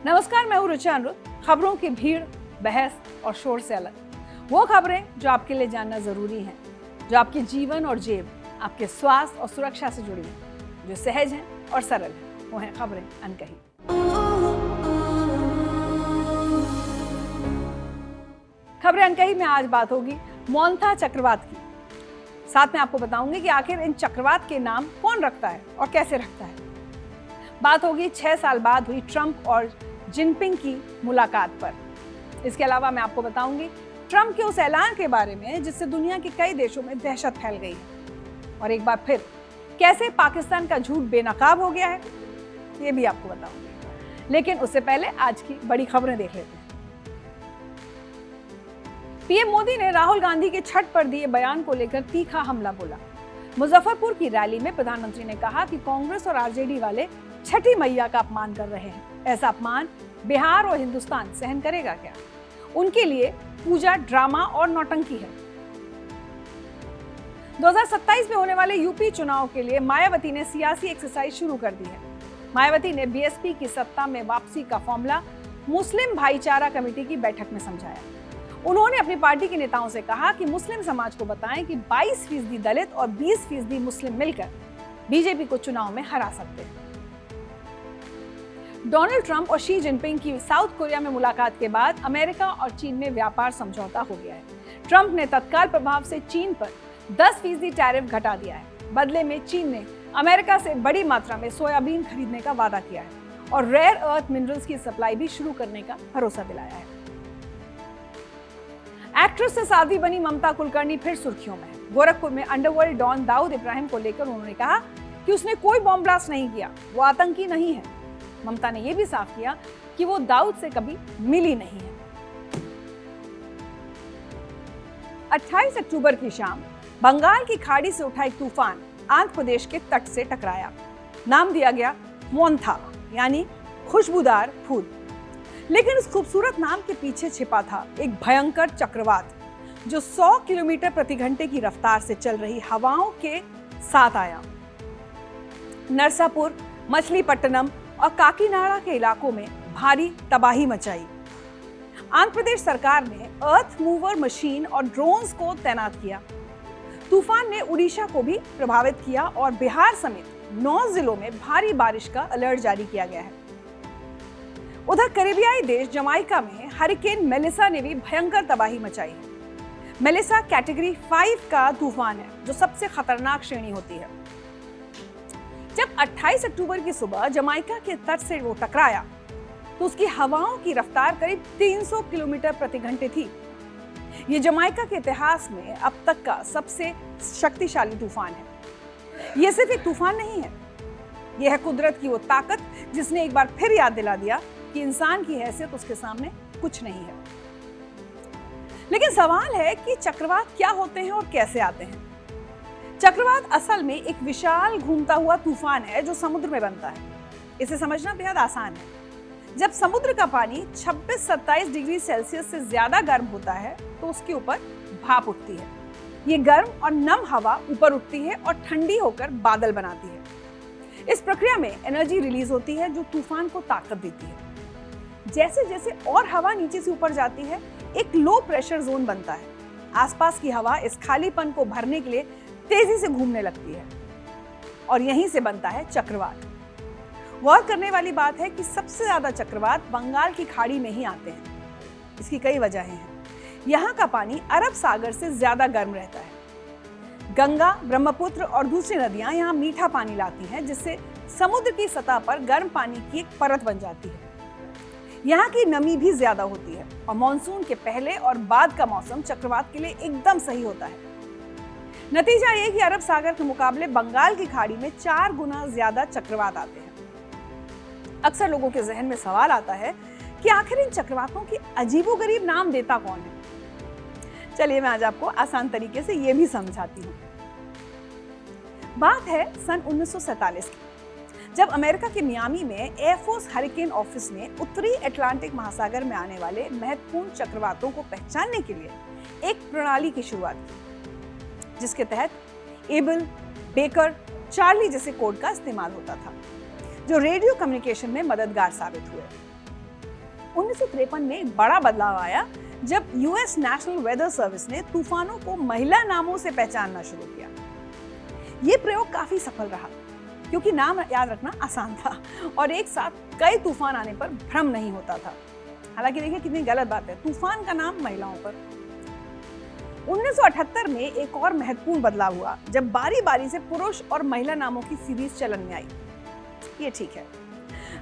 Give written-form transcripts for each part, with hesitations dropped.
नमस्कार, मैं हूँ रुचा अनिरुद्ध। खबरों की भीड़, बहस और शोर से अलग वो खबरें जो आपके लिए जानना जरूरी हैं, जो आपके जीवन और जेब, आपके स्वास्थ्य और सुरक्षा से जुड़ी हैं, जो सहज हैं और सरल हैं, वो हैं खबरें अनकही। खबरें अनकही में आज बात होगी मोंथा चक्रवात की। साथ में आपको बताऊंगी कि आखिर इन चक्रवात के नाम कौन रखता है और कैसे रखता है। बात होगी 6 साल बाद हुई ट्रंप और जिनपिंग की मुलाकात पर। इसके अलावा मैं आपको बताऊंगी ट्रंप के उस ऐलान के बारे में जिससे दुनिया के कई देशों में दहशत फैल गई है, और एक बार फिर कैसे पाकिस्तान का झूठ बेनकाब हो गया है, ये भी आपको बताऊंगी। लेकिन उससे पहले आज की बड़ी खबरें देख लेते हैं। पीएम मोदी ने राहुल गांधी के छठ पर दिए बयान को लेकर तीखा हमला बोला। मुजफ्फरपुर की रैली में प्रधानमंत्री ने कहा कि कांग्रेस और आरजेडी वाले छठी मैया का अपमान कर रहे हैं। ऐसा अपमान बिहार और हिंदुस्तान सहन करेगा क्या? उनके लिए पूजा ड्रामा और नौटंकी है। 2027 में होने वाले यूपी चुनाव के लिए मायावती ने सियासी एक्सरसाइज शुरू कर दी है। मायावती ने बीएसपी की सत्ता में वापसी का फॉर्मूला मुस्लिम भाईचारा कमेटी की बैठक में समझाया। उन्होंने अपनी पार्टी के नेताओं से कहा कि मुस्लिम समाज को बताएं कि 22% दलित और 20% मुस्लिम मिलकर बीजेपी को चुनाव में हरा सकते हैं। डोनाल्ड ट्रंप और शी जिनपिंग की साउथ कोरिया में मुलाकात के बाद अमेरिका और चीन में व्यापार समझौता हो गया है। ट्रंप ने तत्काल प्रभाव से चीन पर 10% टैरिफ घटा दिया है। बदले में चीन ने अमेरिका से बड़ी मात्रा में सोयाबीन खरीदने का वादा किया है और रेयर अर्थ मिनरल्स की सप्लाई भी शुरू करने का भरोसा दिलाया है। एक्ट्रेस से साध्वी बनी ममता कुलकर्णी फिर सुर्खियों में है। गोरखपुर में अंडरवर्ल्ड डॉन दाऊद इब्राहिम को लेकर उन्होंने कहा कि उसने कोई बॉम्ब ब्लास्ट नहीं किया, वो आतंकी नहीं है। ममता ने यह भी साफ किया कि वो दाऊद से कभी मिली नहीं है। 28 अक्टूबर की शाम बंगाल की खाड़ी से उठा एक तूफान आंध्र प्रदेश के तट से टकराया। नाम दिया गया मोंथा, यानी खुशबूदार फूल। लेकिन इस खूबसूरत नाम के पीछे छिपा था एक भयंकर चक्रवात जो 100 किलोमीटर प्रति घंटे की रफ्तार से चल रही हवाओं के साथ आया। नरसापुर, मछलीपट्टनम और काकीनाडा के इलाकों में भारी तबाही मचाई। आंध्र प्रदेश सरकार ने अर्थ मूवर मशीन और ड्रोन्स को तैनात किया। तूफान ने उड़ीसा को भी प्रभावित किया और बिहार समेत 9 जिलों में भारी बारिश का अलर्ट जारी किया गया है। उधर कैरेबियाई देश जमाइका में हरिकेन मेलिसा ने भी भयंकर तबाही मचाई है। मेलिसा कैटेगरी 5 का तूफान है जो सबसे खतरनाक श्रेणी होती है। जब 28 अक्टूबर की सुबह जमाइका के तट से वो टकराया तो उसकी हवाओं की रफ्तार करीब 300 किलोमीटर प्रति घंटे थी। ये जमाइका के इतिहास में अब तक का सबसे शक्तिशाली तूफान है। ये सिर्फ एक तूफान नहीं है, यह है कुदरत की वो ताकत जिसने एक बार फिर याद दिला दिया कि इंसान की हैसियत उसके सामने कुछ नहीं है। लेकिन सवाल है कि चक्रवात क्या होते हैं और कैसे आते हैं। चक्रवात असल में एक विशाल घूमता हुआ तूफान है जो समुद्र में बनता है। इसे समझना बेहद आसान है। जब समुद्र का पानी 26-27 डिग्री सेल्सियस से ज्यादा गर्म होता है तो उसके ऊपर भाप उठती है। ये गर्म और नम हवा ऊपर उठती है और ठंडी होकर बादल बनाती है। इस प्रक्रिया में एनर्जी रिलीज होती है जो तूफान को ताकत देती है। जैसे जैसे और हवा नीचे से ऊपर जाती है, एक लो प्रेशर जोन बनता है। आसपास की हवा इस खालीपन को भरने के लिए तेजी से घूमने लगती है और यहीं से बनता है चक्रवात। गौर करने वाली बात है कि सबसे ज्यादा चक्रवात बंगाल की खाड़ी में ही आते हैं। इसकी कई वजहें हैं। यहाँ का पानी अरब सागर से ज्यादा गर्म रहता है। गंगा, ब्रह्मपुत्र और दूसरी नदियां यहाँ मीठा पानी लाती हैं जिससे समुद्र की सतह पर गर्म पानी की एक परत बन जाती है। यहाँ की नमी भी ज्यादा होती है और मानसून के पहले और बाद का मौसम चक्रवात के लिए एकदम सही होता है। नतीजा ये कि अरब सागर के मुकाबले बंगाल की खाड़ी में 4 गुना ज्यादा चक्रवात आते हैं। अक्सर लोगों के जहन में सवाल आता है कि आखिर इन चक्रवातों की अजीबोगरीब नाम देता कौन है। चलिए मैं आज आपको आसान तरीके से ये भी समझाती हूँ। बात है सन 1947 की, जब अमेरिका के मियामी में एयरफोर्स हरिकेन ऑफिस ने उत्तरी अटलांटिक महासागर में आने वाले महत्वपूर्ण चक्रवातों को पहचानने के लिए एक प्रणाली की शुरुआत की जिसके तहत एबल, बेकर, चार्ली जैसे कोड का इस्तेमाल होता था जो रेडियो कम्युनिकेशन में मददगार साबित हुए। 1953 में एक बड़ा बदलाव आया जब यूएस नेशनल वेदर सर्विस ने तूफानों को महिला नामों से पहचानना शुरू किया। ये प्रयोग काफी सफल रहा क्योंकि नाम याद रखना आसान था और एक साथ कई तूफान आने पर भ्रम नहीं होता था। हालांकि देखिए कितनी गलत बात है, तूफान का नाम महिलाओं पर। 1978 में एक और महत्वपूर्ण बदलाव हुआ जब बारी बारी से पुरुष और महिला नामों की सीरीज चलन में आई। ये ठीक है।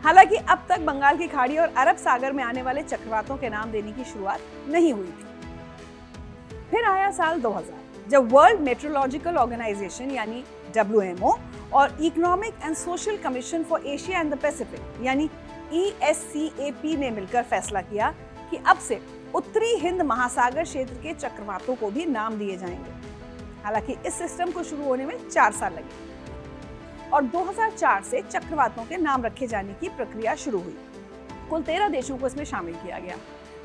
हालांकि अब तक बंगाल की खाड़ी और अरब सागर में आने वाले चक्रवातों के नाम देने की शुरुआत नहीं हुई थी। फिर आया साल 2000 जब वर्ल्ड मेट्रोलॉजिकल ऑर्गेनाइजेशन यानी WMO और economic and social commission for Asia and the Pacific यानी ESCAP ने मिलकर फैसला किया कि अब से उत्तरी हिंद महासागर क्षेत्र के चक्रवातों को भी नाम दिए जाएंगे। हालांकि इस सिस्टम को शुरू होने में 4 साल लगे और 2004 से चक्रवातों के नाम रखे जाने की प्रक्रिया शुरू हुई। कुल 13 देशों को इसमें शामिल किया गया।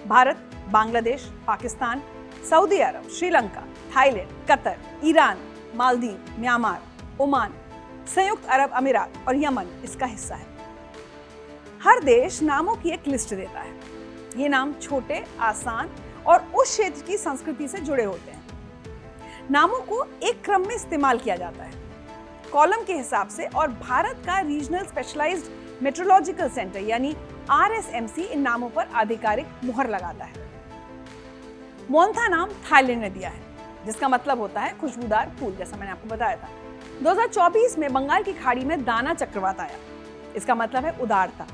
Bharat, Bangladesh, Pakistan, Saudi Arab, Sri Lanka, Thailand, Qatar, Iran, Maldives, Myanmar, Oman, संयुक्त अरब अमीरात और यमन इसका हिस्सा है। हर देश नामों की एक लिस्ट देता है। ये नाम छोटे, आसान और उस क्षेत्र की संस्कृति से जुड़े होते हैं। नामों को एक क्रम में इस्तेमाल किया जाता है, कॉलम के हिसाब से, और भारत का रीजनल स्पेशलाइज्ड मेट्रोलॉजिकल सेंटर यानी RSMC इन नामों पर आधिकारिक मुहर लगाता है। मोन्था नाम थाईलैंड ने दिया है, जिसका मतलब होता है खुशबूदार फूल, जैसा मैंने आपको बताया था। 2024 में बंगाल की खाड़ी में दाना चक्रवात आया, इसका मतलब है उदारता।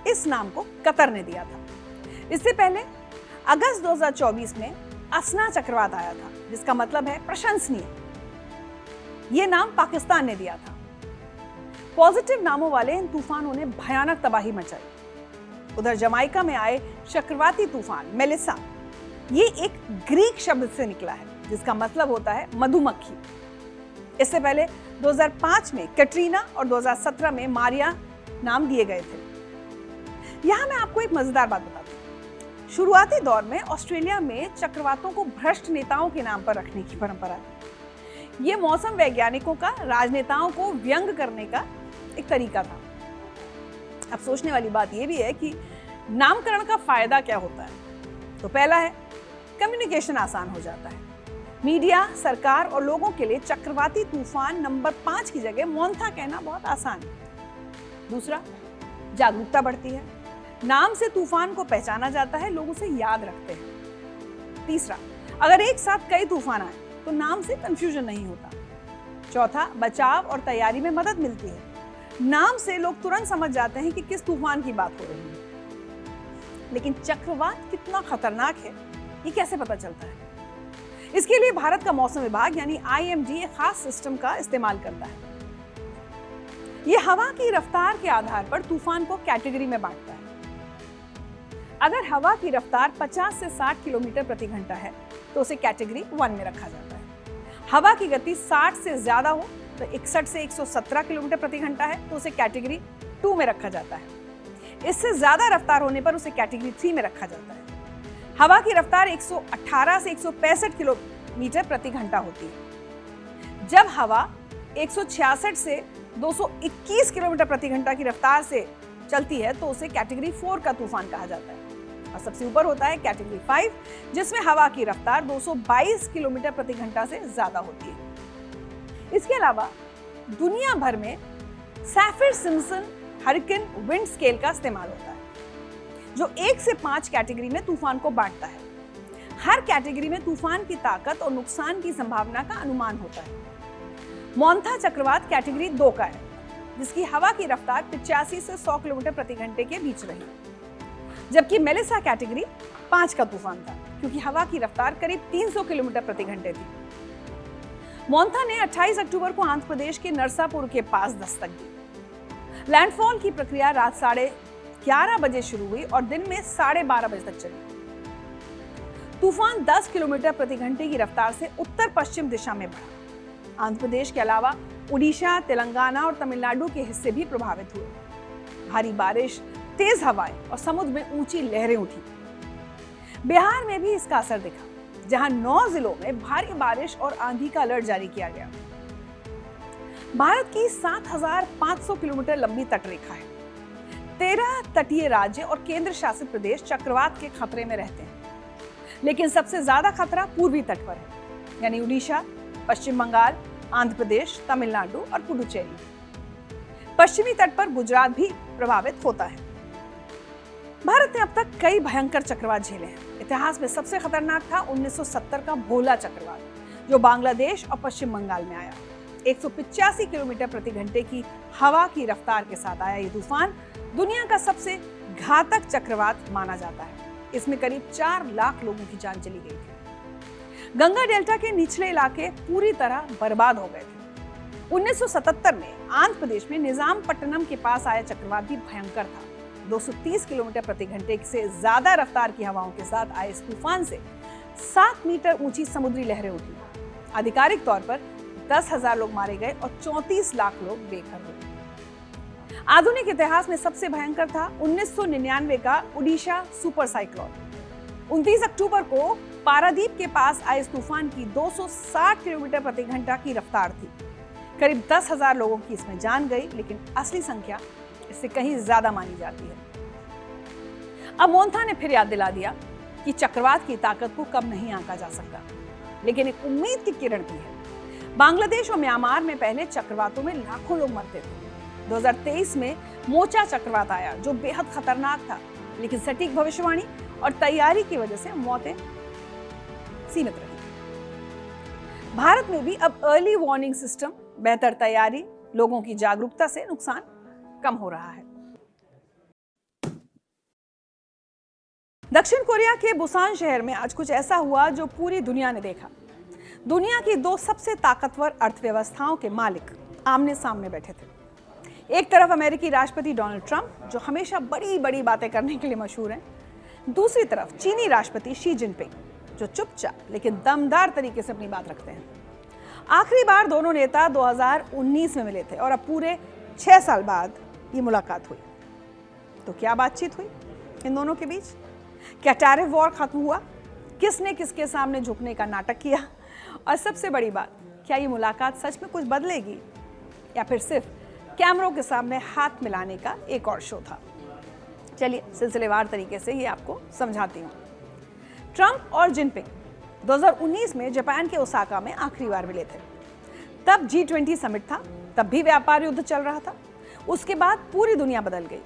इस नाम को कतर ने दिया था। इससे पहले अगस्त 2024 में असना चक्रवात आया था, जिसका मतलब है प्रशंसनीय। यह नाम पाकिस्तान ने दिया था। पॉजिटिव नामों वाले इन तूफानों ने भयानक तबाही मचाई। उधर जमाइका में आए चक्रवाती तूफान मेलिसा, ये एक ग्रीक शब्द से निकला है जिसका मतलब होता है मधुमक्खी। इससे पहले 2005 में कैटरीना और 2017 में मारिया नाम दिए गए थे। यहां मैं आपको एक मजेदार बात बताती हूँ। शुरुआती दौर में ऑस्ट्रेलिया में चक्रवातों को भ्रष्ट नेताओं के नाम पर रखने की परंपरा थी। ये मौसम वैज्ञानिकों का राजनेताओं को व्यंग करने का एक तरीका था। अब सोचने वाली बात यह भी है कि नामकरण का फायदा क्या होता है। तो पहला है, कम्युनिकेशन आसान हो जाता है। मीडिया, सरकार और लोगों के लिए चक्रवाती तूफान नंबर 5 की जगह मोन्था कहना बहुत आसान है। दूसरा, जागरूकता बढ़ती है। नाम से तूफान को पहचाना जाता है, लोग उसे याद रखते हैं। तीसरा, अगर एक साथ कई तूफान आए तो नाम से कंफ्यूजन नहीं होता। चौथा, बचाव और तैयारी में मदद मिलती है। नाम से लोग तुरंत समझ जाते हैं कि किस तूफान की बात हो रही है। लेकिन चक्रवात कितना खतरनाक है, ये कैसे पता चलता है? इसके लिए भारत का मौसम विभाग यानी IMD एक खास सिस्टम का इस्तेमाल करता है। ये हवा की रफ्तार के आधार पर तूफान को कैटेगरी में बांटता है। अगर हवा की रफ्तार 50 से 60 किलोमीटर प्रति घंटा है तो उसे कैटेगरी 1 में रखा जाता है। हवा की गति 60 से ज्यादा हो तो 61 से 117 किलोमीटर प्रति घंटा है तो उसे कैटेगरी 2 में रखा जाता है। इससे ज्यादा रफ्तार होने पर उसे कैटेगरी 3 में रखा जाता है। हवा की रफ्तार 118 से 165 किलोमीटर प्रति घंटा होती है। जब हवा 166 से 221 किलोमीटर प्रति घंटा की रफ्तार से चलती है तो उसे कैटेगरी 4 का तूफान कहा जाता है। और सबसे ऊपर होता है कैटेगरी 5, जिसमें हवा की रफ्तार 222 किलोमीटर प्रति घंटा से ज्यादा होती है। इसके अलावा दुनिया भर में सैफिर-सिम्पसन हरिकेन विंड स्केल का इस्तेमाल होता है, जो 1 से 5 कैटेगरी में तूफान को बांटता है। हर कैटेगरी में तूफान की ताकत और नुकसान की संभावना का अनुमान होता है। मोन्था चक्रवात कैटेगरी 2 का है, जिसकी हवा की रफ्तार 85 से 100 किलोमीटर प्रति घंटे के बीच रही, जबकि मेलिसा कैटेगरी 5 का तूफान था, क्योंकि हवा की रफ्तार करीब 300 किलोमीटर प्रति घंटे थी। मोन्था ने 28 अक्टूबर को आंध्र प्रदेश के नरसापुर के पास दस्तक दी। लैंडफॉल की प्रक्रिया रात 11:30 बजे शुरू हुई और दिन में 12:30 बजे तक चली। तूफान 10 किलोमीटर प्रति घंटे की रफ्तार से उत्तर पश्चिम दिशा में बढ़ा। आंध्र प्रदेश के अलावा उड़ीसा, तेलंगाना और तमिलनाडु के हिस्से भी प्रभावित हुए। भारी बारिश, तेज हवाएं और समुद्र में ऊंची लहरें उठी। बिहार में भी इसका असर दिखा, जहां 9 जिलों में भारी बारिश और आंधी का अलर्ट जारी किया गया। भारत की 7,500 किलोमीटर लंबी तटरेखा है। 13 तटीय राज्य और केंद्र शासित प्रदेश चक्रवात के खतरे में रहते हैं, लेकिन सबसे ज्यादा खतरा पूर्वी तट पर है, यानी उड़ीसा, पश्चिम बंगाल, आंध्र प्रदेश, तमिलनाडु और पुडुचेरी। पश्चिमी तट पर गुजरात भी प्रभावित होता है। भारत ने अब तक कई भयंकर चक्रवात झेले हैं। इतिहास में सबसे खतरनाक था 1970 का भोला चक्रवात, जो बांग्लादेश और पश्चिम बंगाल में आया। 185 किलोमीटर प्रति घंटे की हवा की रफ्तार के साथ आया ये तूफान दुनिया का सबसे घातक चक्रवात माना जाता है। इसमें करीब 4 लाख लोगों की जान चली गई थी। गंगा डेल्टा के निचले इलाके पूरी तरह बर्बाद हो गए थे। 1977 में आंध्र प्रदेश में निजामपट्टनम के पास आया चक्रवात भी भयंकर था। 230 किलोमीटर प्रति घंटे से ज्यादा रफ्तार की हवाओं के साथ आए इस तूफान से 7 मीटर ऊंची समुद्री लहरें उठी। आधिकारिक तौर पर 10,000 लोग मारे गए और 34 लाख लोग बेघर हुए। आधुनिक इतिहास में सबसे भयंकर था 1999 का ओडिशा सुपर साइक्लोन। 29 अक्टूबर को पारादीप के पास आए इस तूफान की 260 किलोमीटर प्रति घंटा की रफ्तार थी। करीब 10,000 लोगों की इसमें जान गई, लेकिन असली संख्या इससे कहीं ज्यादा मानी जाती है। अब मोन्था ने फिर याद दिला दिया कि चक्रवात की ताकत को कम नहीं आंका जा सकता, लेकिन एक उम्मीद की किरण भी है। बांग्लादेश और म्यांमार में पहले चक्रवातों में लाखों लोग मरते थे। 2023 में मोचा चक्रवात आया, जो बेहद खतरनाक था, लेकिन सटीक भविष्यवाणी और तैयारी की वजह से मौतें सीमित रही। भारत में भी अब अर्ली वार्निंग सिस्टम, बेहतर तैयारी, लोगों की जागरूकता से नुकसान कम हो रहा है। दक्षिण कोरिया के बुसान शहर में आज कुछ ऐसा हुआ जो पूरी दुनिया ने देखा। दुनिया की 2 सबसे ताकतवर अर्थव्यवस्थाओं के मालिक आमने सामने बैठे थे। एक तरफ अमेरिकी राष्ट्रपति डोनाल्ड ट्रंप, जो हमेशा बड़ी बड़ी बातें करने के लिए मशहूर हैं। दूसरी तरफ चीनी राष्ट्रपति शी जिनपिंग, जो चुपचाप लेकिन दमदार तरीके से अपनी बात रखते हैं। आखिरी बार दोनों नेता 2019 में मिले थे और अब पूरे 6 साल बाद ये मुलाकात हुई। तो क्या बातचीत हुई इन दोनों के बीच? क्या टैरिफ वॉर खत्म हुआ? किसने किसके सामने झुकने का नाटक किया? और सबसे बड़ी बात, क्या ये मुलाकात सच में कुछ बदलेगी या फिर सिर्फ कैमरों के सामने हाथ मिलाने का एक और शो था? चलिए सिलसिलेवार तरीके से ये आपको समझाती हूँ। ट्रंप और जिनपिंग 2019 में जापान के ओसाका में आखिरी बार मिले थे। तब G20 समिट था, तब भी व्यापार युद्ध चल रहा था। उसके बाद पूरी दुनिया बदल गई।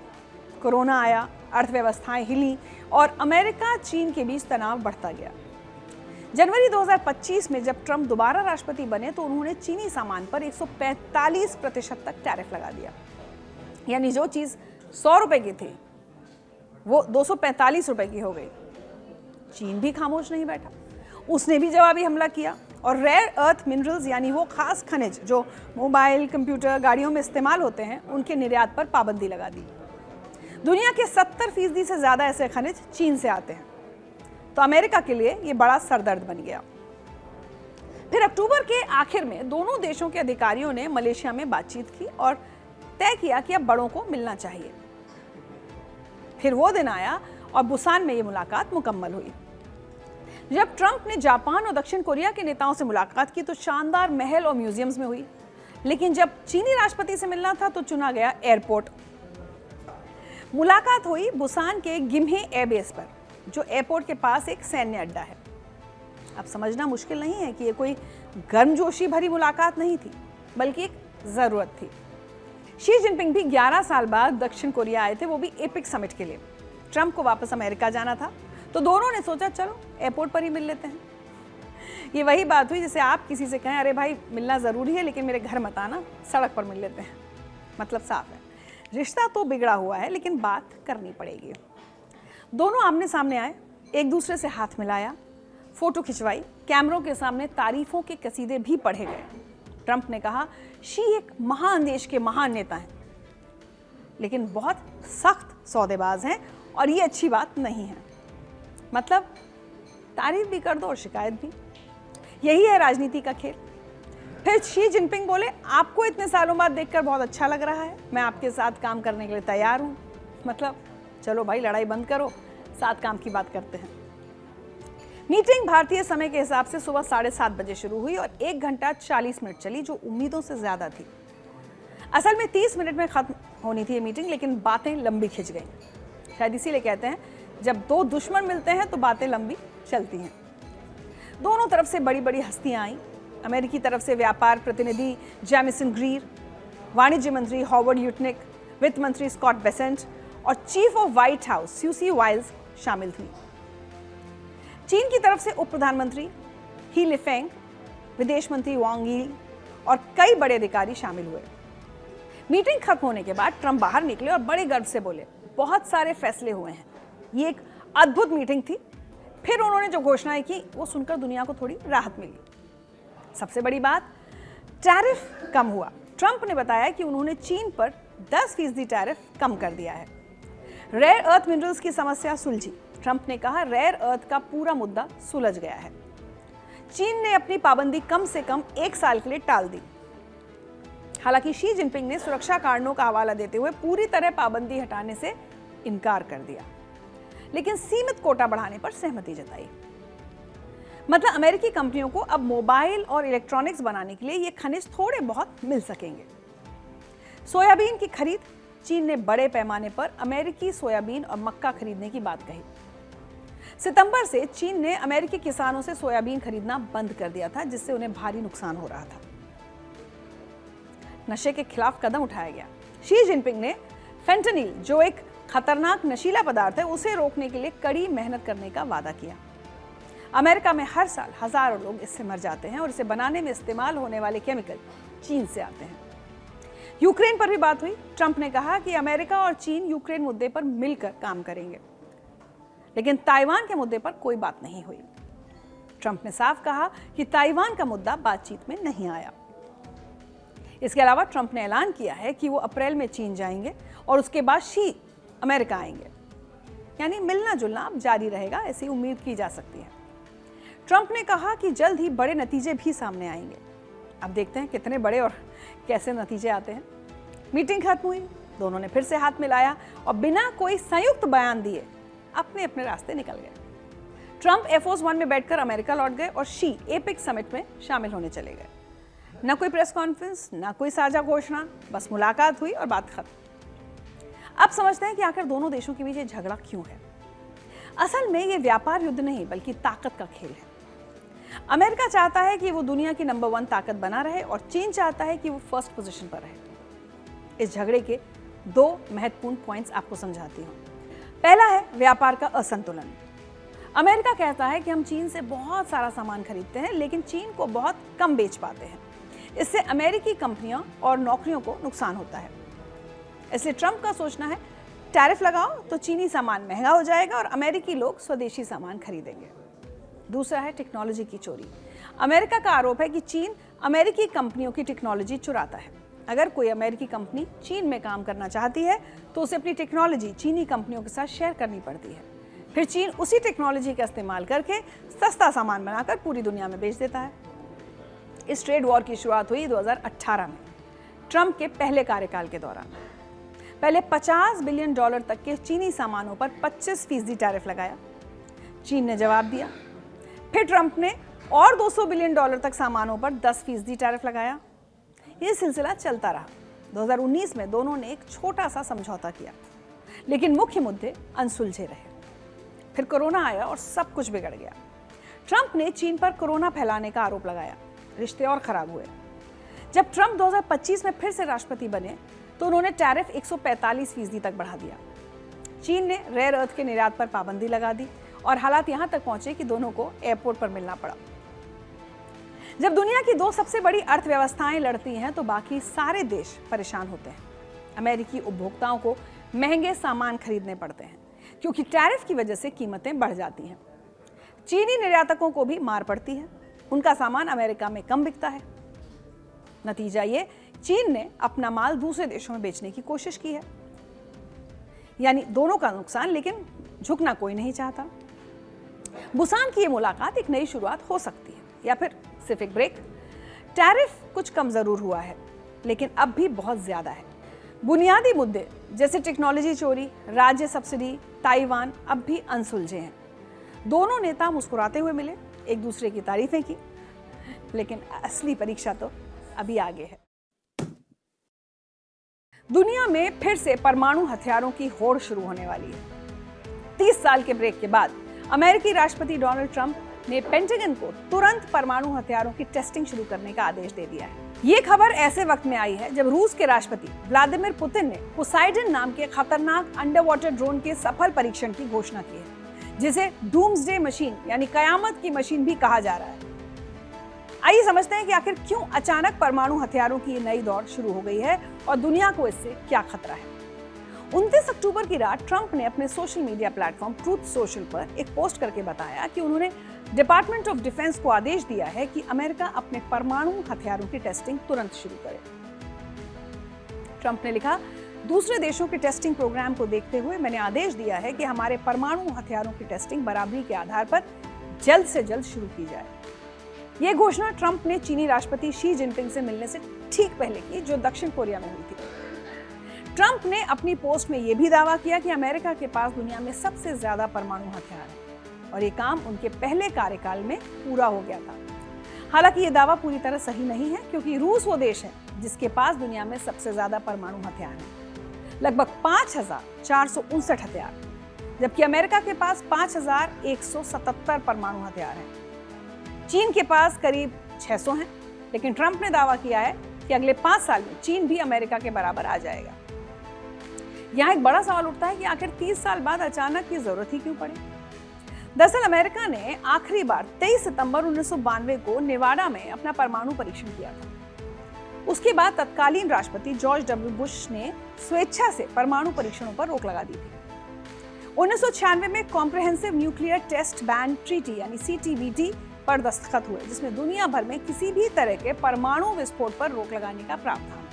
कोरोना आया, अर्थव्यवस्थाएं हिली और अमेरिका चीन के बीच तनाव बढ़ता गया। जनवरी 2025 में जब ट्रंप दोबारा राष्ट्रपति बने तो उन्होंने चीनी सामान पर 145% तक टैरिफ लगा दिया। यानी जो चीज 100 रुपए की थी वो 245 रुपए की हो गई। चीन भी खामोश नहीं बैठा, उसने भी जवाबी हमला किया और रेयर अर्थ मिनरल्स, यानी वो खास खनिज जो मोबाइल, कंप्यूटर, गाड़ियों में इस्तेमाल होते हैं, उनके निर्यात पर पाबंदी लगा दी। दुनिया के 70% से ज्यादा ऐसे खनिज चीन से आते हैं। तो अमेरिका के लिए ये बड़ा सरदर्द बन गया। फिर अक्टूबर के आखिर में दोनों देशों के अधिकारियों ने मलेशिया में बातचीत की और तय किया कि अब बड़ों को मिलना चाहिए। फिर वो दिन आया और बुसान में ये मुलाकात मुकम्मल हुई। जब ट्रंप ने जापान और दक्षिण कोरिया के नेताओं से मुलाकात की तो शानदार महल और म्यूजियम्स में हुई, लेकिन जब चीनी राष्ट्रपति से मिलना था तो चुना गया एयरपोर्ट। मुलाकात हुई बुसान के गिम्हे एयरबेस पर, जो एयरपोर्ट के पास एक सैन्य अड्डा है। अब समझना मुश्किल नहीं है कि ये कोई गर्मजोशी भरी मुलाकात नहीं थी, बल्कि एक जरूरत थी। शी जिनपिंग भी 11 साल बाद दक्षिण कोरिया आए थे, वो भी एपिक समिट के लिए। ट्रंप को वापस अमेरिका जाना था तो दोनों ने सोचा चलो एयरपोर्ट पर ही मिल लेते हैं। ये वही बात हुई जैसे आप किसी से कहें अरे भाई मिलना ज़रूरी है लेकिन मेरे घर मत आना, सड़क पर मिल लेते हैं। मतलब साफ है, रिश्ता तो बिगड़ा हुआ है लेकिन बात करनी पड़ेगी। दोनों आमने सामने आए, एक दूसरे से हाथ मिलाया, फोटो खिंचवाई, कैमरों के सामने तारीफों के कसीदे भी पढ़े गए। ट्रंप ने कहा शी एक महान देश के महान नेता हैं, लेकिन बहुत सख्त सौदेबाज हैं और ये अच्छी बात नहीं है। मतलब तारीफ भी कर दो और शिकायत भी। यही है राजनीति का खेल। फिर शी जिनपिंग बोले आपको इतने सालों बाद देखकर बहुत अच्छा लग रहा है, मैं आपके साथ काम करने के लिए तैयार हूँ। मतलब चलो भाई लड़ाई बंद करो, साथ काम की बात करते हैं। मीटिंग भारतीय समय के हिसाब से सुबह 7:30 बजे शुरू हुई और 1 घंटा 40 मिनट चली, जो उम्मीदों से ज्यादा थी। असल में 30 मिनट में खत्म होनी थी ये मीटिंग, लेकिन बातें लंबी खिंच गई। शायद इसीलिए कहते हैं जब दो दुश्मन मिलते हैं तो बातें लंबी चलती हैं। दोनों तरफ से बड़ी बड़ी हस्तियां आईं। अमेरिकी तरफ से व्यापार प्रतिनिधि जेमिसन ग्रीर, वाणिज्य मंत्री हॉवर्ड यूटनिक, वित्त मंत्री स्कॉट बेसेंट और चीफ ऑफ व्हाइट हाउस सुसी वाइल्स शामिल थी। चीन की तरफ से उप प्रधानमंत्री ही लिफेंग, विदेश मंत्री वांग यी और कई बड़े अधिकारी शामिल हुए। मीटिंग खत्म होने के बाद ट्रंप बाहर निकले और बड़े गर्व से बोले, बहुत सारे फैसले हुए हैं, ये एक अद्भुत मीटिंग थी। फिर उन्होंने जो घोषणाएं की वो सुनकर दुनिया को थोड़ी राहत मिली। सबसे बड़ी बात, टैरिफ कम हुआ। ट्रंप ने बताया कि उन्होंने चीन पर 10% टैरिफ कम कर दिया है। रेयर अर्थ मिनरल्स की समस्या सुलझी। ट्रंप ने कहा, रेयर अर्थ का पूरा मुद्दा सुलझ गया है। चीन ने अपनी पाबंदी कम से कम 1 साल के लिए टाल दी। हालांकि शी जिनपिंग ने सुरक्षा कारणों का हवाला देते हुए पूरी तरह पाबंदी हटाने से इनकार कर दिया, लेकिन सीमित कोटा बढ़ाने पर सहमति जताई। मतलब अमेरिकी कंपनियों को अब मोबाइल और इलेक्ट्रॉनिक्स बनाने के लिए ये खनिज थोड़े बहुत मिल सकेंगे। सोयाबीन की खरीद, चीन ने बड़े पैमाने पर अमेरिकी सोयाबीन और मक्का खरीदने की बात कही। सितंबर से चीन ने अमेरिकी किसानों से सोयाबीन खरीदना बंद कर दिया था, जिससे उन्हें भारी नुकसान हो रहा था। नशे के खिलाफ कदम उठाया गया। शी जिनपिंग ने फेंटेनिल, जो एक खतरनाक नशीला पदार्थ है, उसे रोकने के लिए कड़ी मेहनत करने का वादा किया। अमेरिका में हर साल हजारों लोग इससे मर जाते हैं और इसे बनाने में इस्तेमाल होने वाले केमिकल चीन से आते हैं। यूक्रेन पर भी बात हुई। ट्रंप ने कहा कि अमेरिका और चीन यूक्रेन मुद्दे पर मिलकर काम करेंगे, लेकिन ताइवान के मुद्दे पर कोई बात नहीं हुई। ट्रंप ने साफ कहा कि ताइवान का मुद्दा बातचीत में नहीं आया। इसके अलावा ट्रंप ने ऐलान किया है कि वो अप्रैल में चीन जाएंगे और उसके बाद शी अमेरिका आएंगे, यानी मिलना जुलना अब जारी रहेगा, ऐसी उम्मीद की जा सकती है। ट्रंप ने कहा कि जल्द ही बड़े नतीजे भी सामने आएंगे। अब देखते हैं कितने बड़े और कैसे नतीजे आते हैं। मीटिंग खत्म हुई, दोनों ने फिर से हाथ मिलाया और बिना कोई संयुक्त बयान दिए अपने अपने रास्ते निकल गए। ट्रंप एयरफोर्स 1 में बैठकर अमेरिका लौट गए और शी एपिक समिट में शामिल होने चले गए। न कोई प्रेस कॉन्फ्रेंस, न कोई साझा घोषणा, बस मुलाकात हुई और बात खत्म। अब समझते हैं कि आखिर दोनों देशों के बीच ये झगड़ा क्यों है। असल में ये व्यापार युद्ध नहीं बल्कि ताकत का खेल है। अमेरिका चाहता है कि वो दुनिया की नंबर 1 ताकत बना रहे और चीन चाहता है कि वो फर्स्ट पोजीशन पर रहे। इस झगड़े के 2 महत्वपूर्ण पॉइंट्स आपको समझाती हूँ। पहला है व्यापार का असंतुलन। अमेरिका कहता है कि हम चीन से बहुत सारा सामान खरीदते हैं, लेकिन चीन को बहुत कम बेच पाते हैं। इससे अमेरिकी कंपनियों और नौकरियों को नुकसान होता है। इसलिए ट्रंप का सोचना है, टैरिफ लगाओ तो चीनी सामान महंगा हो जाएगा और अमेरिकी लोग स्वदेशी सामान खरीदेंगे। दूसरा है टेक्नोलॉजी की चोरी। अमेरिका का आरोप है कि चीन अमेरिकी कंपनियों की टेक्नोलॉजी चुराता है। अगर कोई अमेरिकी कंपनी चीन में काम करना चाहती है तो उसे अपनी टेक्नोलॉजी चीनी कंपनियों के साथ शेयर करनी पड़ती है। फिर चीन उसी टेक्नोलॉजी का इस्तेमाल करके सस्ता सामान बनाकर पूरी दुनिया में बेच देता है। इस ट्रेड वॉर की शुरुआत हुई 2018 में, ट्रंप के पहले कार्यकाल के दौरान। पहले $50 बिलियन तक के चीनी सामानों पर 25% टैरिफ लगाया। चीन ने जवाब दिया। फिर ट्रंप ने और $200 बिलियन तक सामानों पर 10% टैरिफ लगाया। ये सिलसिला चलता रहा। 2019 में दोनों ने एक छोटा सा समझौता किया, लेकिन मुख्य मुद्दे अनसुलझे रहे। फिर कोरोना आया और सब कुछ बिगड़ गया। ट्रंप ने चीन पर कोरोना फैलाने का आरोप लगाया। रिश्ते और खराब हुए। जब ट्रंप 2025 में फिर से राष्ट्रपति बने तो उन्होंने टैरिफ 145% तक बढ़ा दिया। चीन ने रेयर अर्थ के निर्यात पर पाबंदी लगा दी और हालात यहां तक पहुंचे कि दोनों को एयरपोर्ट पर मिलना पड़ा। जब दुनिया की 2 सबसे बड़ी अर्थव्यवस्थाएं लड़ती हैं तो बाकी सारे देश परेशान होते हैं। अमेरिकी उपभोक्ताओं को महंगे सामान खरीदने पड़ते हैं क्योंकि टैरिफ की वजह से कीमतें बढ़ जाती हैं। चीनी निर्यातकों को भी मार पड़ती है, उनका सामान अमेरिका में कम बिकता है। नतीजा ये, चीन ने अपना माल दूसरे देशों में बेचने की कोशिश की है। यानी दोनों का नुकसान, लेकिन झुकना कोई नहीं चाहता। बुसान की ये मुलाकात एक नई शुरुआत हो सकती है या फिर सिर्फ एक ब्रेक। टैरिफ कुछ कम जरूर हुआ है, लेकिन अब भी बहुत ज्यादा है। बुनियादी मुद्दे जैसे टेक्नोलॉजी चोरी, राज्य सब्सिडी, ताइवान अब भी अनसुलझे हैं। दोनों नेता मुस्कुराते हुए मिले, एक दूसरे की तारीफें की, लेकिन असली परीक्षा तो अभी आगे है। दुनिया में फिर से परमाणु हथियारों की होड़ शुरू होने वाली है। 30 साल के ब्रेक के बाद अमेरिकी राष्ट्रपति डोनाल्ड ट्रंप ने पेंटागन को तुरंत परमाणु हथियारों की टेस्टिंग शुरू करने का आदेश दे दिया है। ये खबर ऐसे वक्त में आई है जब रूस के राष्ट्रपति व्लादिमीर पुतिन ने पोसाइडन नाम के खतरनाक अंडर वाटर ड्रोन के सफल परीक्षण की घोषणा की है, जिसे डूम्सडे मशीन यानी कयामत की मशीन भी कहा जा रहा है। आइए समझते हैं कि आखिर क्यों अचानक परमाणु हथियारों की नई दौड़ शुरू हो गई है और दुनिया को इससे क्या खतरा है। 29 अक्टूबर की रात ट्रंप ने अपने social media platform truth social पर एक पोस्ट करके बताया कि उन्होंने डिपार्टमेंट ऑफ डिफेंस को आदेश दिया है कि अमेरिका अपने परमाणु हथियारों की टेस्टिंग तुरंत शुरू करे। ट्रंप ने लिखा, दूसरे देशों के टेस्टिंग प्रोग्राम को देखते हुए मैंने आदेश दिया है कि हमारे परमाणु हथियारों की टेस्टिंग बराबरी के आधार पर जल्द से जल्द शुरू की जाए। यह घोषणा ट्रंप ने चीनी राष्ट्रपति शी जिनपिंग से मिलने से ठीक पहले की, जो दक्षिण कोरिया में हुई थी। ट्रंप ने अपनी पोस्ट में यह भी दावा किया कि अमेरिका के पास दुनिया में सबसे ज्यादा परमाणु हथियार है और ये काम उनके पहले कार्यकाल में पूरा हो गया था। हालांकि ये दावा पूरी तरह सही नहीं है, क्योंकि रूस वो देश है जिसके पास दुनिया में सबसे ज्यादा परमाणु हथियार हैं, लगभग 5,459 हथियार, जबकि अमेरिका के पास 5,177 परमाणु हथियार हैं। चीन के पास करीब 600 हैं, लेकिन ट्रंप ने दावा किया है कि अगले 5 साल में चीन भी अमेरिका के बराबर आ जाएगा। यहाँ एक बड़ा सवाल उठता है कि आखिर 30 साल बाद अचानक ये जरूरत ही क्यों पड़ी। दरअसल अमेरिका ने आखिरी बार 23 सितंबर 1992 को नेवाडा में अपना परमाणु परीक्षण किया था। उसके बाद तत्कालीन राष्ट्रपति जॉर्ज डब्ल्यू बुश ने स्वेच्छा से परमाणु परीक्षणों पर रोक लगा दी थी। 1996 में comprehensive nuclear test ban treaty यानी CTBT पर दस्तखत हुए, जिसमें दुनिया भर में किसी भी तरह के परमाणु विस्फोट पर रोक लगाने का प्रावधान था।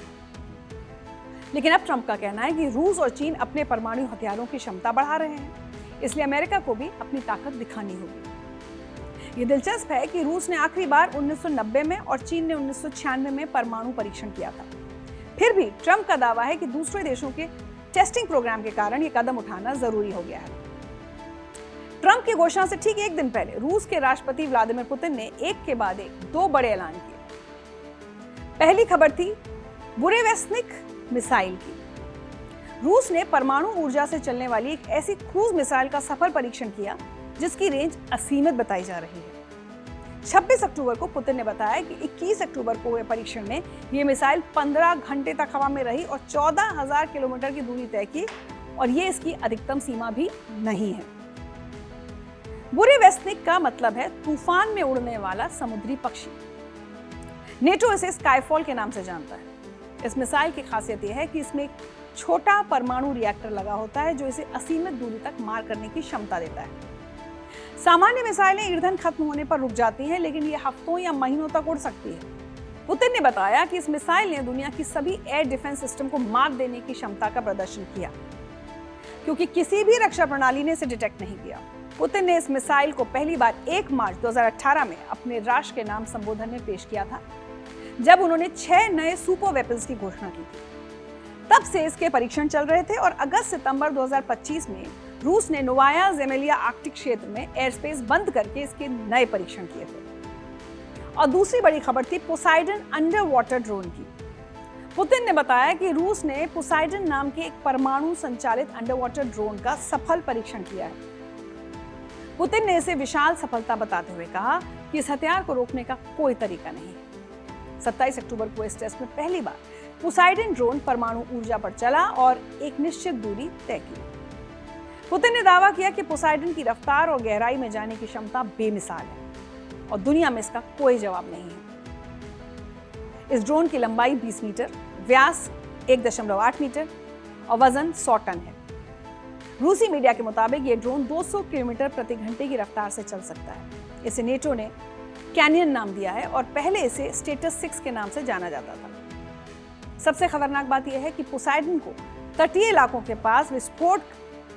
लेकिन अब ट्रंप का कहना है कि रूस और चीन अपने परमाणु हथियारों की क्षमता बढ़ा रहे हैं, इसलिए अमेरिका को भी अपनी ताकत दिखानी होगी। ये दिलचस्प है कि रूस ने आखिरी बार 1990 में और चीन ने 1996 में परमाणु परीक्षण किया था। फिर भी ट्रंप का दावा है कि दूसरे देशों के टेस्टिंग प्रोग्राम के कारण ये कदम उठाना जरूरी हो गया है। ट्रंप की घोषणा से ठीक एक दिन पहले रूस के राष्ट्रपति व्लादिमीर पुतिन ने एक के बाद एक 2 बड़े ऐलान किए। पहली खबर थी बुरेवेस्निक मिसाइल की। रूस ने परमाणु ऊर्जा से चलने वाली एक ऐसी क्रूज मिसाइल का सफल परीक्षण किया जिसकी रेंज असीमित बताई जा रही है। 26 अक्टूबर को पुतिन ने बताया कि 21 अक्टूबर को हुए परीक्षण में यह मिसाइल 15 घंटे तक हवा में रही और 14,000 किलोमीटर की दूरी तय की, और ये इसकी अधिकतम सीमा भी नहीं है। बुरेवेस्निक का मतलब है तूफान में उड़ने वाला समुद्री पक्षी। नेटो इसे स्काईफॉल के नाम से जानता है। इस मिसाइल की खासियत यह है कि इसमें एक छोटा परमाणु रिएक्टर लगा होता है जो इसे असीमित दूरी तक मार करने की क्षमता देता है। सामान्य मिसाइलें ईंधन खत्म होने पर रुक जाती हैं, लेकिन ये हफ्तों या महीनों तक उड़ सकती है। पुतिन ने बताया कि इस मिसाइल ने दुनिया की सभी एयर डिफेंस सिस्टम को मात देने की क्षमता का प्रदर्शन किया, क्योंकि किसी भी रक्षा प्रणाली ने इसे डिटेक्ट नहीं किया। पुतिन ने इस मिसाइल को पहली बार 1 मार्च 2018 में अपने राष्ट्र के नाम संबोधन में पेश किया था, जब उन्होंने 6 नए सुपर वेपन्स की घोषणा की थी। तब से इसके परीक्षण चल रहे थे और अगस्त-सितंबर 2025 में रूस ने नोवाया ज़ेमेलिया आर्कटिक क्षेत्र में एयर स्पेस बंद करके इसके नए परीक्षण किए थे। और दूसरी बड़ी खबर थी पोसाइडन अंडर वाटर ड्रोन की। पुतिन ने बताया कि रूस ने पोसाइडन नाम के एक परमाणु संचालित अंडर वाटर ड्रोन का सफल परीक्षण किया है। पुतिन ने इसे विशाल सफलता बताते हुए कहा कि इस हथियार को रोकने का कोई तरीका नहीं है। 27 अक्टूबर को इस टेस्ट में पहली बार पोसाइडन ड्रोन परमाणु ऊर्जा पर चला और एक निश्चित दूरी तय की। पुतिन ने दावा किया कि पोसाइडन की रफ्तार और गहराई में जाने की क्षमता बेमिसाल है और दुनिया में इसका कोई जवाब नहीं है। इस ड्रोन की लंबाई 20 मीटर, व्यास 1.8 मीटर और वजन 100 टन है। रूसी मीडिया के मुताबिक ये ड्रोन 200 किलोमीटर प्रति घंटे की रफ्तार से चल सकता है। इसे नेटो ने कैनियन नाम दिया है और पहले इसे स्टेटस 6 के नाम से जाना जाता था। सबसे खतरनाक बात यह है कि पोसाइडन को तटीय इलाकों के पास विस्फोट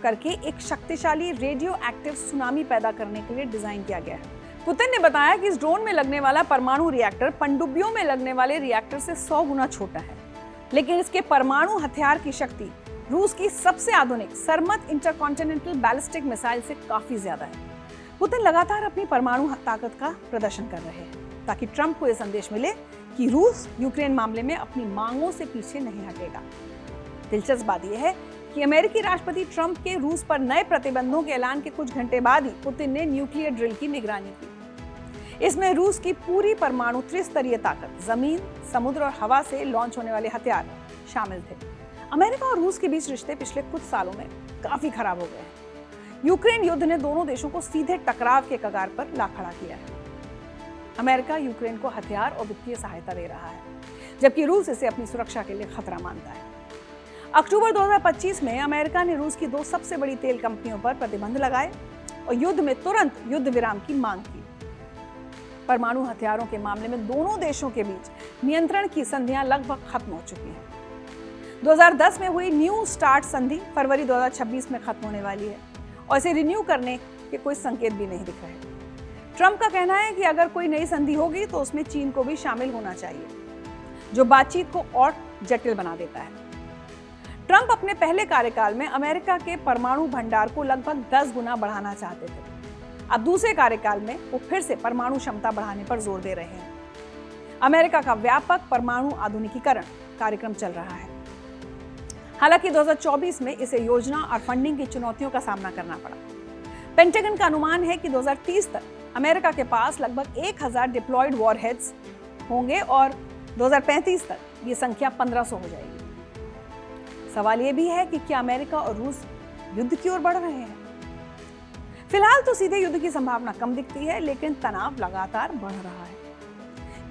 करके एक शक्तिशाली रेडियो एक्टिव सुनामी पैदा करने के लिए डिजाइन किया गया है। पुतिन ने बताया कि इस ड्रोन में लगने वाला परमाणु रिएक्टर पनडुब्बियों में लगने वाले रिएक्टर से 100 गुना छोटा है, लेकिन इसके परमाणु हथियार की शक्ति रूस की सबसे आधुनिक सरमत इंटरकॉन्टिनेंटल बैलिस्टिक मिसाइल से काफी ज्यादा है। पुतिन लगातार अपनी परमाणु ताकत का प्रदर्शन कर रहे हैं ताकि ट्रंप को यह संदेश मिले कि रूस यूक्रेन मामले में अपनी मांगों से पीछे नहीं हटेगा। दिलचस्प बात यह है कि अमेरिकी राष्ट्रपति ट्रंप के रूस पर नए प्रतिबंधों के ऐलान के कुछ घंटे बाद ही पुतिन ने न्यूक्लियर ड्रिल की निगरानी की। इसमें रूस की पूरी परमाणु त्रिस्तरीय ताकत, जमीन, समुद्र और हवा से लॉन्च होने वाले हथियार शामिल थे। अमेरिका और रूस के बीच रिश्ते पिछले कुछ सालों में काफी खराब हो गए हैं। यूक्रेन युद्ध ने दोनों देशों को सीधे टकराव के कगार पर ला खड़ा किया है। अमेरिका यूक्रेन को हथियार और वित्तीय सहायता दे रहा है, जबकि रूस इसे अपनी सुरक्षा के लिए खतरा मानता है। अक्टूबर 2025 में अमेरिका ने रूस की 2 सबसे बड़ी तेल कंपनियों पर प्रतिबंध लगाए और युद्ध में तुरंत युद्ध विराम की मांग की। परमाणु हथियारों के मामले में दोनों देशों के बीच नियंत्रण की संधियां लगभग खत्म हो चुकी हैं। 2010 में हुई न्यू स्टार्ट संधि फरवरी 2026 में खत्म होने वाली है और इसे रिन्यू करने के कोई संकेत भी नहीं दिख रहे। ट्रंप का कहना है कि अगर कोई नई संधि होगी तो उसमें चीन को भी शामिल होना चाहिए, जो बातचीत को और जटिल बना देता है। ट्रंप अपने पहले कार्यकाल में अमेरिका के परमाणु भंडार को लगभग 10 गुना बढ़ाना चाहते थे। अब दूसरे कार्यकाल में वो फिर से परमाणु क्षमता बढ़ाने पर जोर दे रहे हैं। अमेरिका का व्यापक परमाणु आधुनिकीकरण कार्यक्रम चल रहा है। हालांकि 2024 में इसे योजना और फंडिंग की चुनौतियों का सामना करना पड़ा। पेंटागन का अनुमान है कि 2030 तक अमेरिका के पास लगभग 1000 डिप्लॉयड वॉरहेड्स होंगे और 2035 तक ये संख्या 1500 हो जाएगी। सवाल ये भी है कि क्या अमेरिका और रूस युद्ध की ओर बढ़ रहे हैं? फिलहाल तो सीधे युद्ध की संभावना कम दिखती है, लेकिन तनाव लगातार बढ़ रहा है।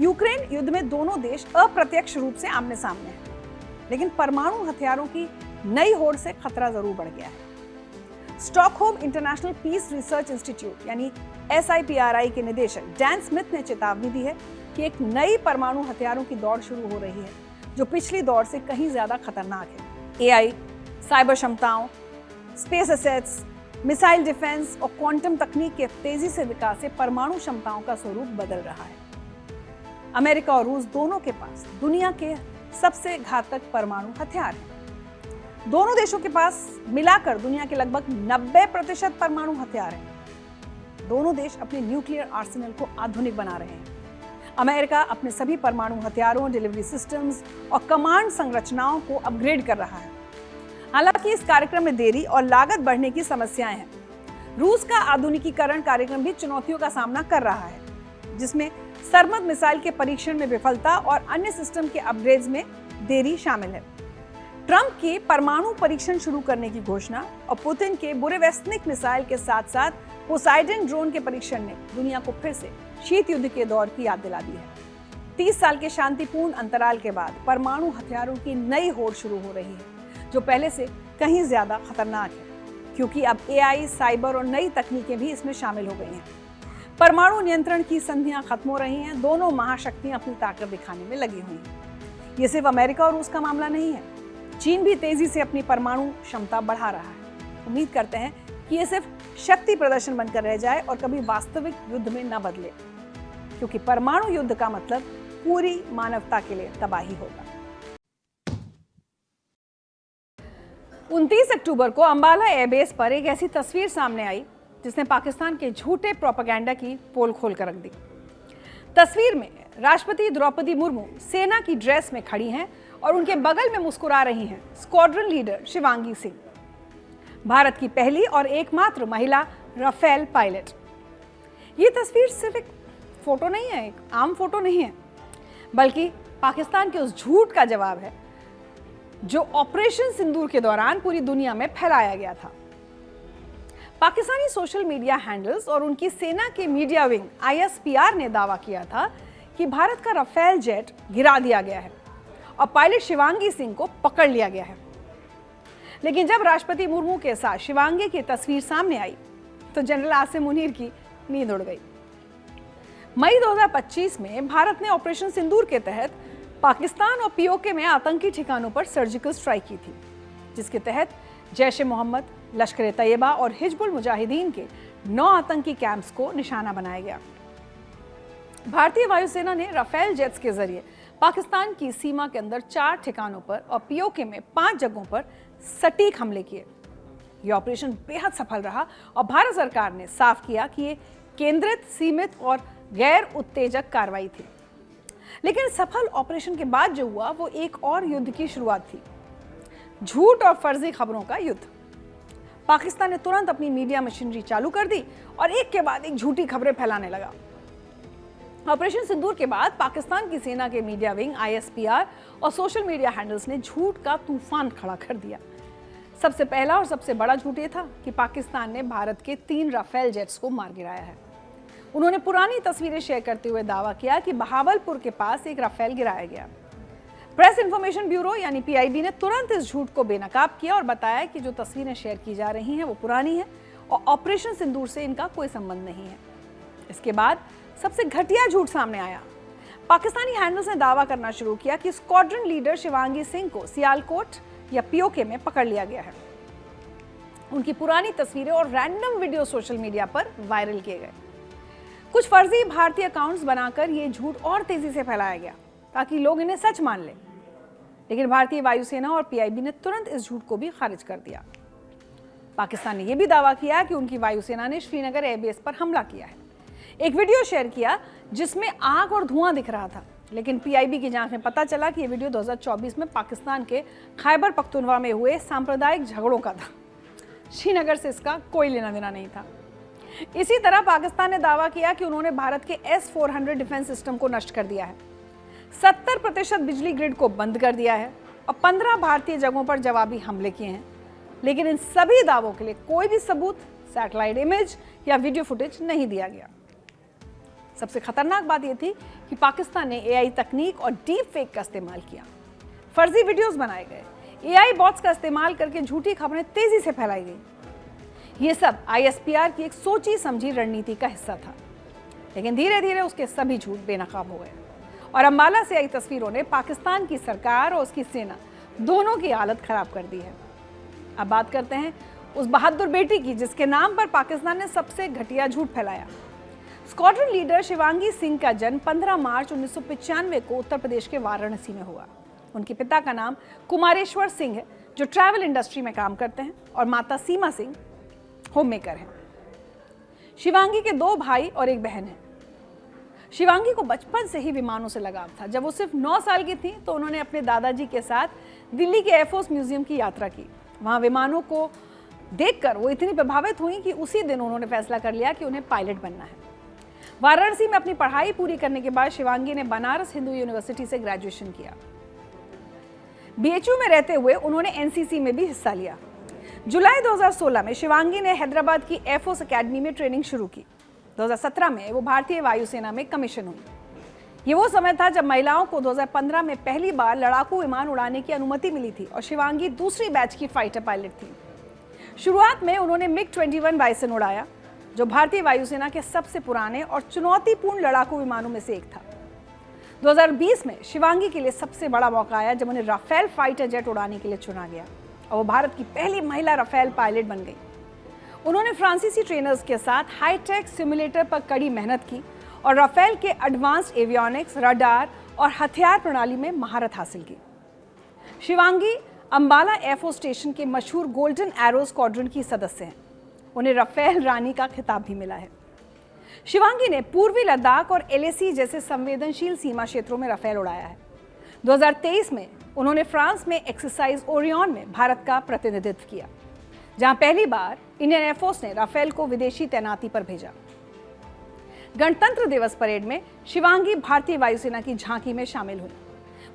यूक्रेन युद्ध में दोनों देश अप्रत्यक्ष रूप से आमने सामने हैं, लेकिन परमाणु हथियारों की नई होड़ से खतरा जरूर बढ़ गया है। Stockholm International Peace Research Institute यानी SIPRI के निदेशक डैन स्मिथ ने चेतावनी दी है कि एक नई परमाणु हथियारों की दौड़ शुरू हो रही है, जो पिछली दौड़ से कहीं ज्यादा खतरनाक है। AI, साइबर क्षमताओं, स्पेस एसेट्स, मिसाइल डिफेंस और क्वांटम तकनीक के तेजी से विकास से परमाणु क्षमताओं का स्वरूप बदल रहा है। अमेरिका और रूस दोनों के पास दुनिया के सबसे घातक परमाणु हथियार हैं। दोनों देशों के पास मिलाकर दुनिया के लगभग 90% परमाणु हथियार हैं। दोनों देश अपने न्यूक्लियर आर्सेनल को आधुनिक बना रहे हैं। अमेरिका अपने सभी परमाणु हथियारों, डिलीवरी सिस्टम्स और कमांड संरचनाओं को अपग्रेड कर रहा है। हालांकि इस कार्यक्रम में देरी और लागत बढ़ने की समस्याएं हैं। रूस का आधुनिकीकरण कार्यक्रम भी चुनौतियों का सामना कर रहा है, जिसमें सरमद मिसाइल के परीक्षण में विफलता और अन्य सिस्टम के अपग्रेड्स में देरी शामिल है। ट्रंप की परमाणु परीक्षण शुरू करने की घोषणा और पुतिन के बुरेवेस्निक मिसाइल के साथ साथ पोसाइडन ड्रोन के परीक्षण ने दुनिया को फिर से शीत युद्ध के दौर की याद दिला दी है। 30 साल के शांतिपूर्ण अंतराल के बाद परमाणु हथियारों की नई होड़ शुरू हो रही है, जो पहले से कहीं ज्यादा खतरनाक है, क्योंकि अब AI, साइबर और नई तकनीकें भी इसमें शामिल हो गई हैं। परमाणु नियंत्रण की संधियां खत्म हो रही हैं। दोनों महाशक्तियां अपनी ताकत दिखाने में लगी हुई हैं। ये सिर्फ अमेरिका और रूस का मामला नहीं है। चीन भी तेजी से अपनी परमाणु क्षमता बढ़ा रहा है। उम्मीद करते हैं कि ये सिर्फ शक्ति प्रदर्शन बनकर रह जाए और कभी वास्तविक युद्ध में न बदले, क्योंकि परमाणु युद्ध का मतलब पूरी मानवता के लिए तबाही होगा। 29 अक्टूबर को अंबाला एयरबेस पर एक ऐसी तस्वीर सामने आई जिसने पाकिस्तान के झूठे प्रोपेगेंडा की पोल खोल कर रख दी। तस्वीर में राष्ट्रपति द्रौपदी मुर्मू सेना की ड्रेस में खड़ी हैं और उनके बगल में मुस्कुरा रही हैं स्क्वाड्रन लीडर शिवांगी सिंह, भारत की पहली और एकमात्र महिला राफेल पायलट। ये तस्वीर सिर्फ एक फोटो नहीं है, एक आम फोटो नहीं है, बल्कि पाकिस्तान के उस झूठ का जवाब है जो ऑपरेशन सिंदूर के दौरान पूरी दुनिया में फैलाया गया था। पाकिस्तानी सोशल मीडिया हैंडल्स और उनकी सेना के मीडिया विंग ISPR ने दावा किया था कि भारत का राफेल जेट गिरा दिया गया है और पायलट शिवांगी सिंह को पकड़ लिया गया है। लेकिन जब राष्ट्रपति मुर्मू के साथ शिवांगी की तस्वीर सामने आई तो जनरल आसिम मुनीर की नींद उड़ गई। मई 2025 में भारत ने ऑपरेशन सिंदूर के तहत पाकिस्तान और POK में आतंकी ठिकानों पर सर्जिकल स्ट्राइक की थी, जिसके तहत जैश-ए-मोहम्मद, लश्कर-ए-तैयबा और हिजबुल मुजाहिदीन के 9 आतंकी कैंप्स को निशाना बनाया गया। भारतीय वायुसेना ने राफेल जेट्स के जरिए पाकिस्तान की सीमा के अंदर 4 ठिकानों पर और POK में 5 जगहों पर सटीक हमले किए। यह ऑपरेशन बेहद सफल रहा और भारत सरकार ने साफ किया कि ये केंद्रित, सीमित और गैर उत्तेजक कार्रवाई थी। लेकिन सफल ऑपरेशन के बाद जो हुआ वो एक और युद्ध की शुरुआत थी। झूठ और फर्जी खबरों का युद्ध। पाकिस्तान ने तुरंत अपनी मीडिया मशीनरी चालू कर दी और एक के बाद एक झूठी खबरें फैलाने लगा। ऑपरेशन सिंदूर के बाद पाकिस्तान की सेना के मीडिया विंग ISPR और सोशल मीडिया हैंडल्स ने झूठ का तूफान खड़ा कर दिया। सबसे पहला और सबसे बड़ा झूठ ये था कि पाकिस्तान ने भारत के 3 राफेल जेट्स को मार गिराया है। उन्होंने पुरानी तस्वीरें शेयर करते हुए दावा किया कि बहावलपुर के पास एक राफेल गिराया गया। प्रेस इंफॉर्मेशन ब्यूरो यानी PIB ने तुरंत इस झूठ को बेनकाब किया और बताया कि जो तस्वीरें शेयर की जा रही हैं वो पुरानी हैं और ऑपरेशन सिंदूर से इनका कोई संबंध नहीं है। इसके बाद सबसे घटिया झूठ सामने आया। पाकिस्तानी हैंडल्स ने दावा करना शुरू किया कि स्क्वाड्रन लीडर शिवांगी सिंह को सियालकोट या POK में पकड़ लिया गया है। उनकी पुरानी तस्वीरें और रैंडम वीडियो सोशल मीडिया पर वायरल किए गए। कुछ फर्जी भारतीय अकाउंट्स बनाकर ये झूठ और तेजी से फैलाया गया ताकि लोग इन्हें सच मान लें। लेकिन भारतीय वायुसेना और PIB ने तुरंत इस झूठ को भी खारिज कर दिया। पाकिस्तान ने यह भी दावा किया कि उनकी वायुसेना ने श्रीनगर एयरबेस पर हमला किया है। एक वीडियो शेयर किया जिसमें आग और धुआं दिख रहा था, लेकिन PIB की जांच में पता चला कि यह वीडियो 2024 में पाकिस्तान के खैबर पख्तूनख्वा में हुए सांप्रदायिक झगड़ों का था। श्रीनगर से इसका कोई लेना देना नहीं था। इसी तरह पाकिस्तान ने दावा किया कि उन्होंने भारत के S-400 डिफेंस सिस्टम को नष्ट कर दिया है, 70% बिजली ग्रिड को बंद कर दिया है और 15 भारतीय जगहों पर जवाबी हमले किए हैं। लेकिन इन सभी दावों के लिए कोई भी सबूत, सैटेलाइट इमेज या वीडियो फुटेज नहीं दिया गया। सबसे खतरनाक बात यह थी कि पाकिस्तान ने AI तकनीक और डीप फेक का इस्तेमाल किया। फर्जी वीडियोस बनाए गए, AI बॉट्स का इस्तेमाल करके झूठी खबरें तेजी से फैलाई गई। ये सब ISPR की एक सोची समझी रणनीति का हिस्सा था। लेकिन धीरे धीरे उसके सभी झूठ बेनकाब हो गए और अंबाला से आई तस्वीरों ने पाकिस्तान की सरकार और उसकी सेना दोनों की हालत खराब कर दी है। अब बात करते हैं उस बहादुर बेटी की जिसके नाम पर पाकिस्तान ने सबसे घटिया झूठ फैलाया। स्क्वाड्रन लीडर शिवांगी सिंह का जन्म 15 मार्च 1995 को उत्तर प्रदेश के वाराणसी में हुआ। उनके पिता का नाम कुमारेश्वर सिंह है जो ट्रैवल इंडस्ट्री में काम करते हैं और माता सीमा सिंह होम मेकर हैं। शिवांगी के 2 भाई और 1 बहन है। शिवांगी को बचपन से ही विमानों से लगाव था। जब वो सिर्फ 9 साल की थी तो उन्होंने अपने दादाजी के साथ दिल्ली के एयरफोर्स म्यूजियम की यात्रा की। वहाँ विमानों को देखकर वो इतनी प्रभावित हुई कि उसी दिन उन्होंने फैसला कर लिया कि उन्हें पायलट बनना है। वाराणसी में अपनी पढ़ाई पूरी करने के बाद शिवांगी ने बनारस हिंदू यूनिवर्सिटी से ग्रेजुएशन किया। BHU में रहते हुए उन्होंने NCC में भी हिस्सा लिया। जुलाई 2016 में शिवांगी ने हैदराबाद की एयरफोर्स अकेडमी में ट्रेनिंग शुरू की। 2017 में वो भारतीय वायुसेना में कमीशन हुई। ये वो समय था जब महिलाओं को 2015 में पहली बार लड़ाकू विमान उड़ाने की अनुमति मिली थी और शिवांगी दूसरी बैच की फाइटर पायलट थी। शुरुआत में उन्होंने MiG-21 बाइसन उड़ाया जो भारतीय वायुसेना के सबसे पुराने और चुनौतीपूर्ण लड़ाकू विमानों में से एक था। 2020 में शिवांगी के लिए सबसे बड़ा मौका आया जब उन्हें राफेल फाइटर जेट उड़ाने के लिए चुना गया और वो भारत की पहली महिला राफेल पायलट बन गई। उन्होंने फ्रांसीसी ट्रेनर्स के साथ हाईटेक सिमुलेटर पर कड़ी मेहनत की और राफेल के एडवांस्ड एवियोनिक्स, रडार और हथियार प्रणाली में महारत हासिल की। शिवांगी अंबाला एयरफोर्स स्टेशन के मशहूर गोल्डन एरो स्क्वाड्रन की सदस्य हैं। उन्हें राफेल रानी का खिताब भी मिला है। शिवांगी ने पूर्वी लद्दाख और LAC जैसे संवेदनशील सीमा क्षेत्रों में राफेल उड़ाया है। 2023 में उन्होंने फ्रांस में एक्सरसाइज ओरियन में भारत का प्रतिनिधित्व किया, जहां पहली बार इंडियन एयरफोर्स ने राफेल को विदेशी तैनाती पर भेजा। गणतंत्र दिवस परेड में शिवांगी भारतीय वायुसेना की झांकी में शामिल हुई।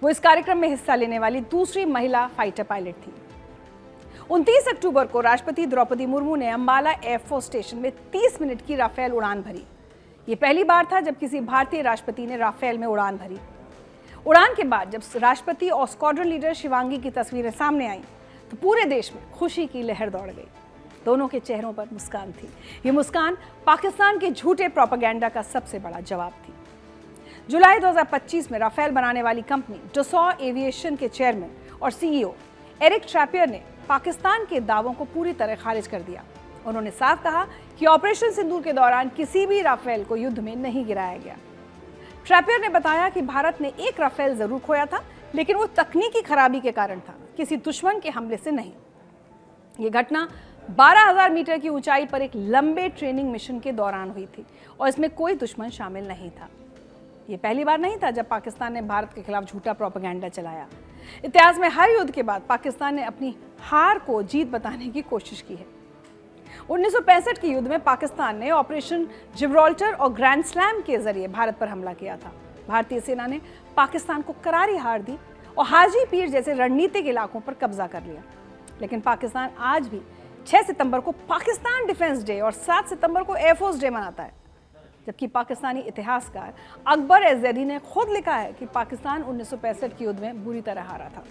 वो इस कार्यक्रम में हिस्सा लेने वाली दूसरी महिला फाइटर पायलट थी। 29 अक्टूबर को राष्ट्रपति द्रौपदी मुर्मू ने अंबाला एयरफोर्स स्टेशन में 30 मिनट की राफेल उड़ान भरी। ये पहली बार था जब किसी भारतीय राष्ट्रपति ने राफेल में उड़ान भरी। उड़ान के बाद जब राष्ट्रपति और स्क्वाड्रन लीडर शिवांगी की तस्वीरें सामने आईं तो पूरे देश में खुशी की लहर दौड़ गई। दोनों के चेहरों पर मुस्कान थी। ये मुस्कान पाकिस्तान के झूठे प्रोपेगेंडा का सबसे बड़ा जवाब थी। जुलाई 2025 में राफेल बनाने वाली कंपनी डसॉ एविएशन के चेयरमैन और CEO एरिक ट्रैपियर ने पाकिस्तान के दावों को पूरी तरह खारिज कर दिया। उन्होंने साफ कहा कि ऑपरेशन सिंदूर के दौरान किसी भी राफेल को युद्ध में नहीं गिराया गया। ट्रैपियर ने बताया कि भारत ने एक राफेल जरूर खोया था, लेकिन वो तकनीकी खराबी के कारण था, किसी दुश्मन के हमले से नहीं। ये घटना 12,000 मीटर की ऊंचाई पर एक लंबे ट्रेनिंग मिशन के दौरान हुई थी और इसमें कोई दुश्मन शामिल नहीं था। ये पहली बार नहीं था जब पाकिस्तान ने भारत के खिलाफ झूठा प्रोपेगेंडा चलाया। इतिहास में हर युद्ध के बाद पाकिस्तान ने अपनी हार को जीत बताने की कोशिश की है। 1965 के युद्ध में पाकिस्तान ने ऑपरेशन जिब्राल्टर और ग्रैंड स्लैम के जरिए भारत पर हमला किया था। भारतीय सेना ने पाकिस्तान को करारी हार दी और हाजी पीर जैसे रणनीतिक इलाकों पर कब्जा कर लिया। लेकिन पाकिस्तान आज भी 6 सितंबर को पाकिस्तान डिफेंस डे और 7 सितंबर को एयरफोर्स डे मनाता है, जबकि पाकिस्तानी इतिहासकार अकबर एज़ैदी ने खुद लिखा है कि पाकिस्तान 1965 के युद्ध में बुरी तरह हारा था।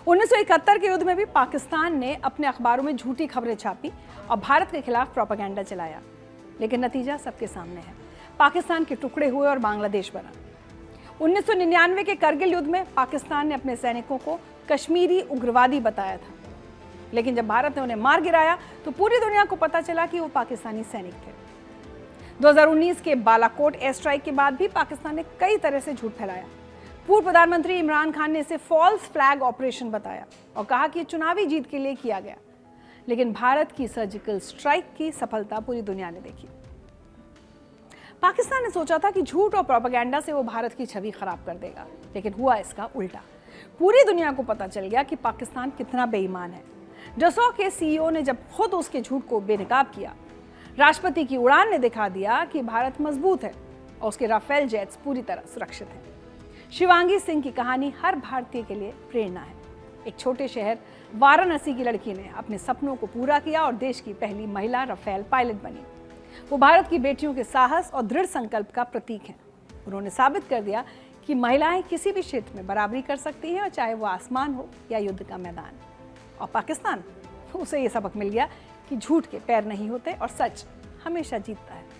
1971 के युद्ध में भी पाकिस्तान ने अपने अखबारों में झूठी खबरें छापी और भारत के खिलाफ प्रोपेगेंडा चलाया, लेकिन नतीजा सबके सामने है। पाकिस्तान के टुकड़े हुए और बांग्लादेश बना। 1999 के करगिल युद्ध में पाकिस्तान ने अपने सैनिकों को कश्मीरी उग्रवादी बताया था, लेकिन जब भारत ने उन्हें मार गिराया तो पूरी दुनिया को पता चला कि वो पाकिस्तानी सैनिक थे। 2019 के बालाकोट एयर स्ट्राइक के बाद भी पाकिस्तान ने कई तरह से झूठ फैलाया। पूर्व प्रधानमंत्री इमरान खान ने इसे फॉल्स फ्लैग ऑपरेशन बताया और कहा कि चुनावी जीत के लिए किया गया, लेकिन भारत की सर्जिकल स्ट्राइक की सफलता पूरी दुनिया ने देखी। पाकिस्तान ने सोचा था कि झूठ और प्रोपेगेंडा से वो भारत की छवि खराब कर देगा, लेकिन हुआ इसका उल्टा। पूरी दुनिया को पता चल गया कि पाकिस्तान कितना बेईमान है। डसॉ के सीईओ ने जब खुद उसके झूठ को बेनकाब किया, राष्ट्रपति की उड़ान ने दिखा दिया कि भारत मजबूत है और उसके राफेल जेट्स पूरी तरह सुरक्षित हैं। शिवांगी सिंह की कहानी हर भारतीय के लिए प्रेरणा है। एक छोटे शहर वाराणसी की लड़की ने अपने सपनों को पूरा किया और देश की पहली महिला राफेल पायलट बनी। वो भारत की बेटियों के साहस और दृढ़ संकल्प का प्रतीक हैं। उन्होंने साबित कर दिया कि महिलाएं किसी भी क्षेत्र में बराबरी कर सकती हैं, और चाहे वो आसमान हो या युद्ध का मैदान। और पाकिस्तान, उसे ये सबक मिल गया कि झूठ के पैर नहीं होते और सच हमेशा जीतता है।